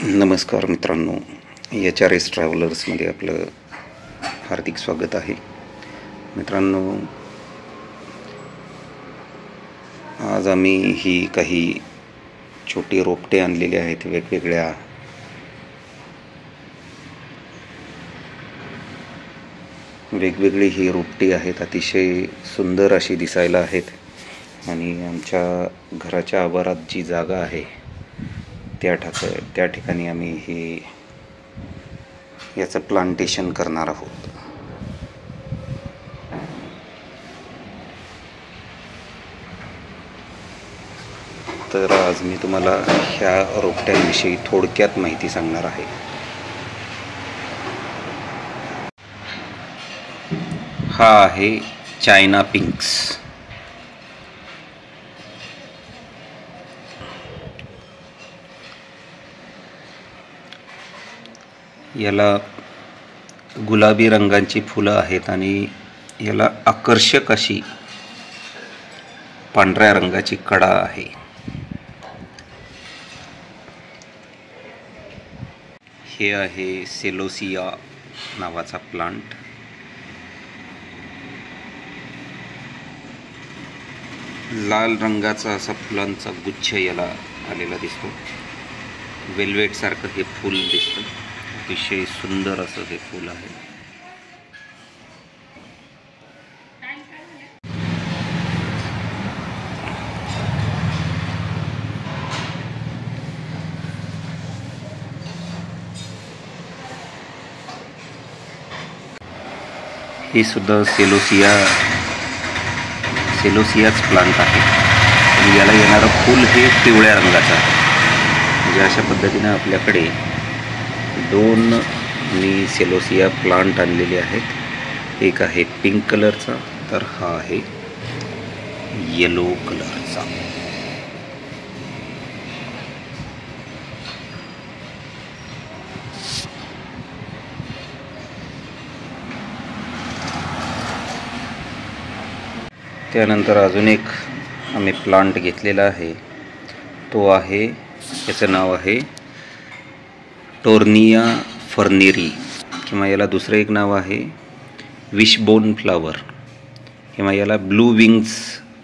नमस्कार मित्रांनो, HRS ट्रॅव्हलर्समध्ये आपलं हार्दिक स्वागत आहे. मित्रांनो, आज आम्ही ही काही छोटी रोपटे आणलेली आहेत. वेगवेगळी ही रोपटी आहेत. अतिशय सुंदर अशी दिसायला आहेत आणि आमच्या घराच्या आवारात जी जागा आहे त्या ठिकाणी आम्ही याचं प्लांटेशन करणार आहोत. तर आज मी तुम्हाला ह्या रोपट्यांविषयी थोडक्यात माहिती सांगणार आहे. हा आहे चायना पिंक्स. याला गुलाबी रंगाची फुलं आहेत आणि याला आकर्षक अशी पांढऱ्या रंगाची कडा आहे. हे आहे सेलोसिया नावाचा प्लांट. लाल रंगाचा असा फुलांचा गुच्छ याला आलेला दिसतो. वेल्वेट सारखं हे फूल दिसतं. अतिशय सुंदर असं हे फूल आहे. हे सुद्धा सेलोसियाच प्लांट आहे. आणि याला येणारं फूल हे पिवळ्या रंगाचं आहे. म्हणजे अशा पद्धतीने आपल्याकडे दोन मी सेलोसिया प्लांट आणलेले आहेत. एक आहे पिंक कलरचा, तर हा आहे येलो कलरचा. त्यानंतर अजून एक आम्ही प्लांट घेतलेला आहे. तो आहे, याचं नाव आहे टोर्निया फर्नेरी, किंवा याला दुसरं एक नाव आहे विशबोन फ्लावर, किंवा याला ब्लू विंग्स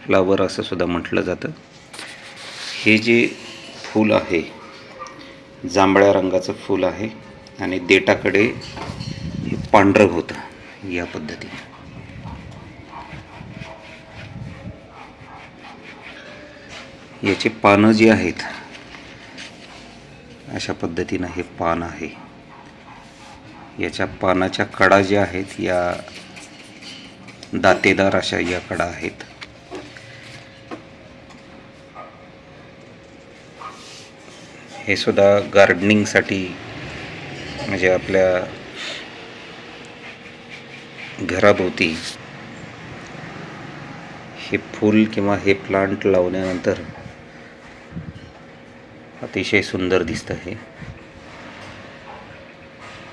फ्लावर असं सुद्धा म्हटलं जातं. हे जे फूल आहे जांभळ्या रंगाचं फूल आहे आणि देठाकडे हे पांढरं होतं या पद्धतीने. याची पानं जी आहेत अशा पद्धतीनं हे पान आहे. याच्या पानाच्या कडा ज्या आहेत या दातेदार अशा या कडा आहेत. हे सुद्धा गार्डनिंगसाठी, म्हणजे आपल्या घराभोवती हे फूल किंवा हे प्लांट लावल्यानंतर अतिशय सुंदर दिसतं हे.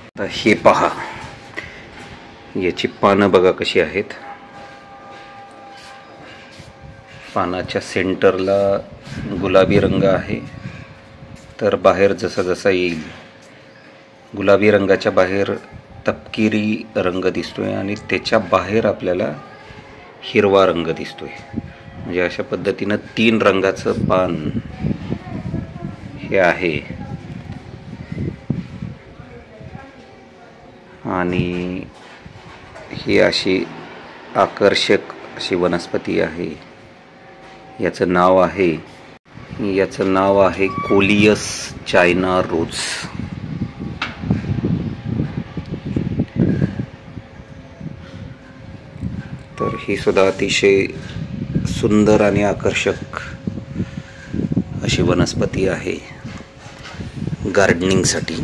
आता हे पहा, याची पानं बघा कशी आहेत. पानाच्या सेंटरला गुलाबी रंग आहे, तर बाहेर जसा जसा येईल गुलाबी रंगाच्या बाहेर तपकिरी रंग दिसतोय आणि त्याच्या बाहेर आपल्याला हिरवा रंग दिसतोय. म्हणजे अशा पद्धतीनं 3 रंगाचं पान हे आहे. आणि ही अशी आकर्षक अशी वनस्पती आहे. याचं नाव आहे कोलियस चायना रोज. तर ही सुद्धा अतिशय सुंदर आणि आकर्षक अशी वनस्पती आहे गार्डनिंगसाठी.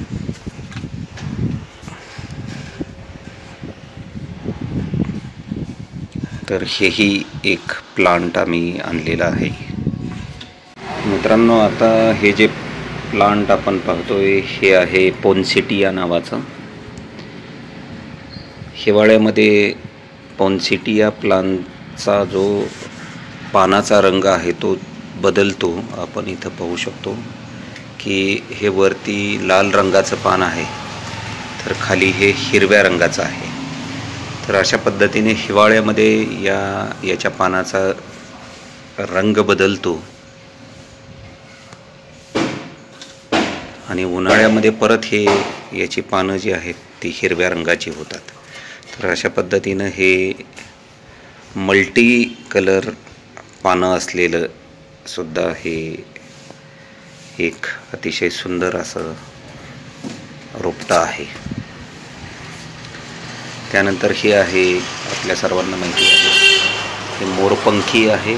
तर हेही एक प्लांट आम्ही आणलेला आहे. मित्रांनो, आता हे जे प्लांट आपण पाहतोय हे आहे पोन्सिटिया नावाचं. हिवाळ्यामध्ये पोन्सिटिया प्लांटचा जो पानाचा रंग आहे तो बदलतो. आपण इथं पाहू शकतो की हे वरती लाल रंगाचं पान आहे, तर खाली हे हिरव्या रंगाचं आहे. तर अशा पद्धतीने हिवाळ्यामध्ये याच्या पानाचा रंग बदलतो आणि उन्हाळ्यामध्ये परत याची पानं जी आहेत ती हिरव्या रंगाची होतात. तर अशा पद्धतीनं हे मल्टी कलर पानं असलेलं सुद्धा हे एक अतिशय सुंदर असं रोपटं आहे. त्यानंतर हे आहे, आपल्या सर्वांना माहिती आहे, हे मोरपंखी आहे.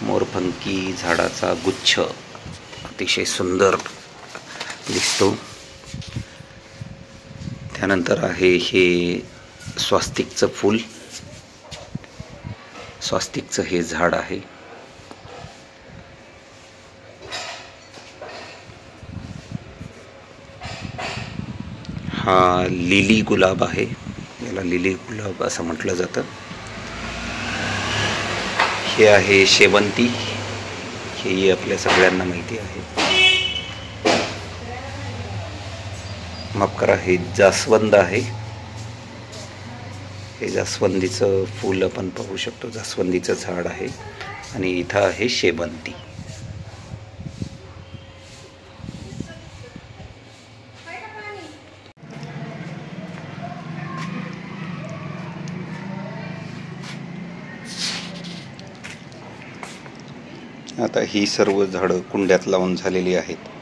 मोरपंखी झाडाचा गुच्छ अतिशय सुंदर दिसतो. त्यानंतर आहे हे स्वास्तिकचं फूल, स्वास्तिकचं हे झाड आहे. हा लिली गुलाब आहे, याला लिली गुलाब असं म्हटलं जातं. हे आहे शेवंती, हेही आपल्या सगळ्यांना माहिती आहे. माफ करा, हे जास्वंद आहे. हे जास्वंदीचं फूल आपण पाहू शकतो, जास्वंदीचं झाड आहे. आणि इथं आहे शेवंती. आता ही सर्व झाडं कुंड्यात लावून झालेली आहेत.